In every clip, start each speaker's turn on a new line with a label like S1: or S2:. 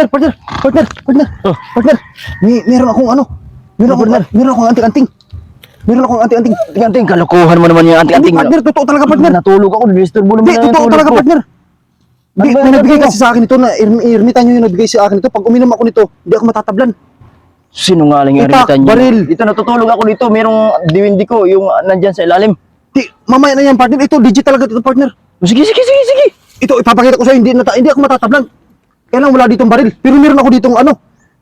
S1: Partner.
S2: Oh.
S1: Partner. Meron akong ano. Meron akong anting-anting.
S2: Anting, kalokohan mo naman yung
S1: Hindi,
S2: anting-anting.
S1: partner. Totoo talaga, partner.
S2: Natulog ako, disturbo naman
S1: Hindi,
S2: na
S1: totoo
S2: natulog
S1: talaga,
S2: ko.
S1: partner. Hindi,
S2: Ano ba
S1: may
S2: yung
S1: nagbigay
S2: ano?
S1: kasi sa akin ito na ermitan nyo yung nagbigay sa akin ito. Pag uminom ako nito, hindi ako matatablan.
S2: Sinungaling yung
S1: Itak,
S2: ermitan niyo.
S1: baril.
S2: Dito natutulog ako dito, merong diwindi ko, yung nandyan sa ilalim.
S1: Di, mamaya na yan, partner. Ito, legit talaga ito, partner.
S2: Sige.
S1: Ito, ipapakita ko sa'yo, hindi ako matatablan. Kaya lang wala ditong baril. Pero meron ako ditong ano.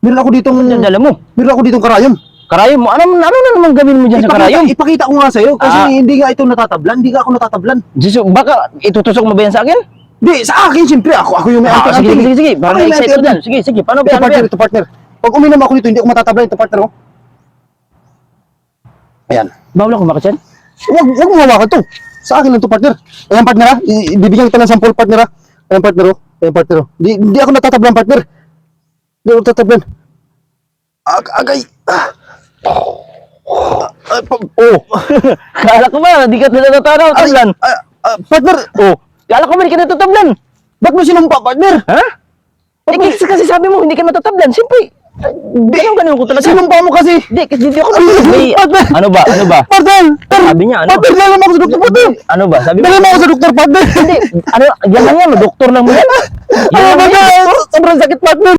S1: Meron ako ditong
S2: Dala mo.
S1: karayom.
S2: Karayom mo? Ano na naman gawin mo dyan sa karayom?
S1: Ipakita ko nga sa'yo kasi
S2: Ah.
S1: hindi nga ito natatablan. Hindi nga ako natatablan.
S2: Jesus, baka itutusok mo ba yan sa akin?
S1: Di, sa akin, siyempre. Ako yung may anting-anting.
S2: Sige. Parang
S1: Ako yung may
S2: excited ko dyan.
S1: anting-anting.
S2: Sige. Paano
S1: Ito,
S2: ba
S1: partner,
S2: yan?
S1: ito, partner. Pag uminom ako nito, hindi ako matatablan. Ito, partner, oh. Ayan.
S2: Bawal ako makasyan?
S1: Huwag mo hawakan to. Sa akin lang to, partner. Ayan, partner, ha. Bibigyan kita ng sample, partner, ha. Ayan, partner, oh. Ayan, partner, oh. Hindi ako natatablan, partner. Hindi ako natatablan. Agay. Oh.
S2: Kala ko ba, di ka natatanaw, tablan.
S1: Partner.
S2: Oh, kala ko ba di ka natatablan?
S1: Ba't mo sinumpa, partner?
S2: Ha? Kasi sabi mo, hindi ka natatablan. Siyempre, ganun ko talaga.
S1: Sinumpa mo kasi.
S2: Hindi ako
S1: Ay, partner.
S2: Ano ba?
S1: Partner.
S2: Sabi niya, ano?
S1: Partner, dala mo ako sa doktor, partner.
S2: Ano ba? Sabi mo?
S1: Dala mo ako sa doktor, partner.
S2: Hindi, ano, yan lang yan, doktor lang mo yan.
S1: Ano ba, sobrang sakit, partner.